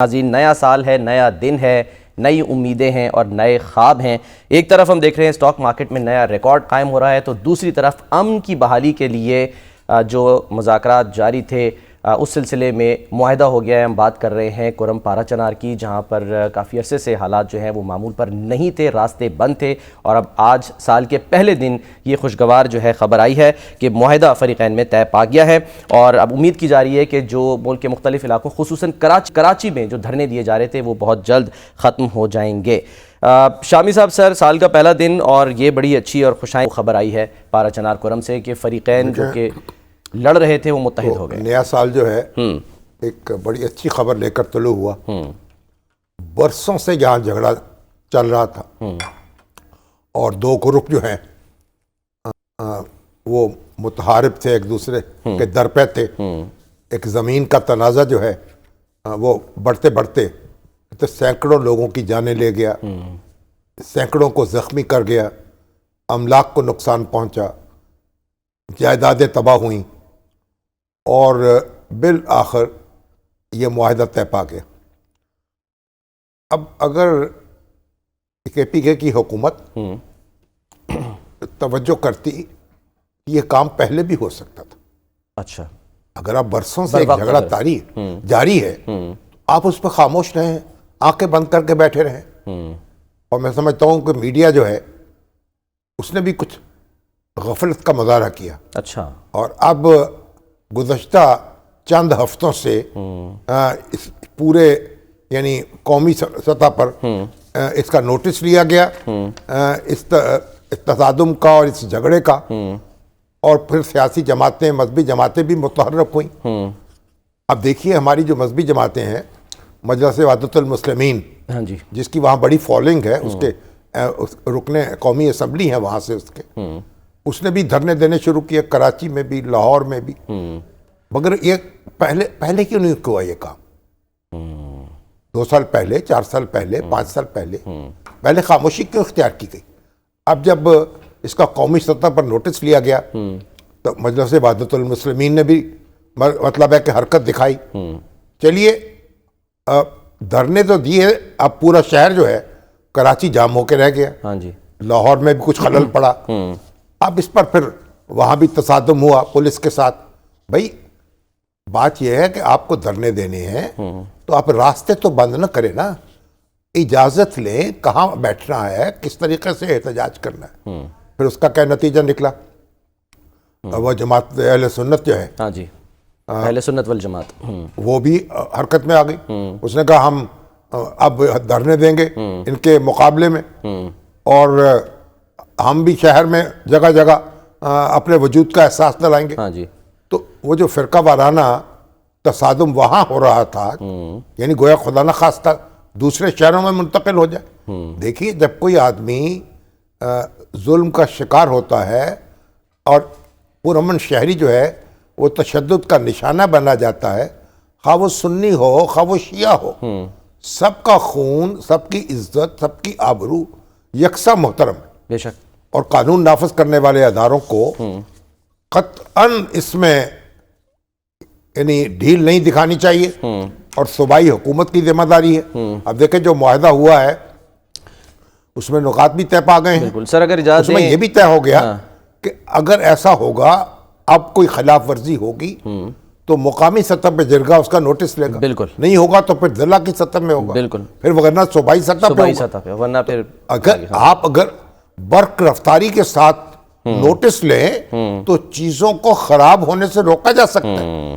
ناظرین، نیا سال ہے، نیا دن ہے، نئی امیدیں ہیں اور نئے خواب ہیں۔ ایک طرف ہم دیکھ رہے ہیں اسٹاک مارکیٹ میں نیا ریکارڈ قائم ہو رہا ہے، تو دوسری طرف امن کی بحالی کے لیے جو مذاکرات جاری تھے اس سلسلے میں معاہدہ ہو گیا ہے۔ ہم بات کر رہے ہیں کرم پارا چنار کی، جہاں پر کافی عرصے سے حالات جو ہیں وہ معمول پر نہیں تھے، راستے بند تھے، اور اب آج سال کے پہلے دن یہ خوشگوار جو ہے خبر آئی ہے کہ معاہدہ فریقین میں طے پا گیا ہے، اور اب امید کی جا رہی ہے کہ جو ملک کے مختلف علاقوں خصوصاً کراچی میں جو دھرنے دیے جا رہے تھے وہ بہت جلد ختم ہو جائیں گے۔ شامی صاحب، سر، سال کا پہلا دن اور یہ بڑی اچھی اور خوشائن خبر آئی ہے پارا چنار کرم سے کہ فریقین جو کہ لڑ رہے تھے وہ متحد ہو گئے۔ نیا سال جو ہے ایک بڑی اچھی خبر لے کر طلوع ہوا۔ برسوں سے جہاں جھگڑا چل رہا تھا اور دو گروپ جو ہیں وہ متحارب تھے، ایک دوسرے کے در پہ تھے، ایک زمین کا تنازع جو ہے وہ بڑھتے بڑھتے تو سینکڑوں لوگوں کی جانیں لے گیا، سینکڑوں کو زخمی کر گیا، املاک کو نقصان پہنچا، جائیدادیں تباہ ہوئیں، اور بالآخر یہ معاہدہ طے پا گیا۔ اب اگر کے پی کے کی حکومت توجہ کرتی، یہ کام پہلے بھی ہو سکتا تھا۔ اچھا، اگر آپ برسوں سے ایک جھگڑا جاری ہے، آپ اس پہ خاموش رہیں، آنکھیں بند کر کے بیٹھے رہیں، اور میں سمجھتا ہوں کہ میڈیا جو ہے اس نے بھی کچھ غفلت کا مظاہرہ کیا۔ اچھا، اور اب گزشتہ چند ہفتوں سے اس پورے یعنی قومی سطح پر اس کا نوٹس لیا گیا، اس تصادم کا اور اس جھگڑے کا، اور پھر سیاسی جماعتیں، مذہبی جماعتیں بھی متحرک ہوئیں۔ اب دیکھیے ہماری جو مذہبی جماعتیں ہیں، مجلس وحدت المسلمین، جس کی وہاں بڑی فالوئنگ ہے، اس کے رکن قومی اسمبلی ہیں وہاں سے، اس نے بھی دھرنے دینے شروع کیے، کراچی میں بھی، لاہور میں بھی۔ مگر یہ پہلے کیوں نہیں ہوا یہ کام؟ 2 سال پہلے، 4 سال پہلے، 5 سال پہلے خاموشی کیوں اختیار کی گئی؟ اب جب اس کا قومی سطح پر نوٹس لیا گیا تو مجلس وحدت المسلمین نے بھی مطلب ہے کہ حرکت دکھائی۔ چلیے، دھرنے تو دیے، اب پورا شہر جو ہے کراچی جام ہو کے رہ گیا، لاہور میں بھی کچھ خلل پڑا، اب اس پر پھر وہاں بھی تصادم ہوا پولیس کے ساتھ۔ بھائی بات یہ ہے کہ آپ کو دھرنے دینے ہیں تو آپ راستے تو بند نہ کریں نا، اجازت لیں، کہاں بیٹھنا ہے، کس طریقے سے احتجاج کرنا ہے۔ پھر اس کا کیا نتیجہ نکلا؟ وہ جماعت اہل سنت جو ہے، اہل سنت والجماعت، وہ بھی حرکت میں آ گئی۔ اس نے کہا ہم اب دھرنے دیں گے ان کے مقابلے میں، اور ہم بھی شہر میں جگہ جگہ اپنے وجود کا احساس دلائیں گے۔ تو وہ جو فرقہ وارانہ تصادم وہاں ہو رہا تھا، یعنی گویا خدا نہ خواستہ دوسرے شہروں میں منتقل ہو جائے۔ دیکھیے، جب کوئی آدمی ظلم کا شکار ہوتا ہے اور پرامن شہری جو ہے وہ تشدد کا نشانہ بنا جاتا ہے، خواہ وہ سنی ہو خواہ وہ شیعہ ہو، سب کا خون، سب کی عزت، سب کی آبرو یکساں محترم ہے، بے شک، اور قانون نافذ کرنے والے اداروں کو قطعاً اس میں یعنی ڈھیل نہیں دکھانی چاہیے، اور صوبائی حکومت کی ذمہ داری ہے۔ اب دیکھیں جو معاہدہ ہوا ہے اس میں نکات بھی طے پا گئے ہیں۔ سر، اگر اجازت اس میں یہ بھی طے ہو گیا کہ اگر ایسا ہوگا، اب کوئی خلاف ورزی ہوگی تو مقامی سطح پہ جرگہ اس کا نوٹس لے گا، نہیں ہوگا تو پھر ضلع کی سطح میں ہوگا، پھر وغیرہ صوبائی سطح پہ ہوگا۔ ورنہ پھر اگر برق رفتاری کے ساتھ نوٹس لیں تو چیزوں کو خراب ہونے سے روکا جا سکتا ہے۔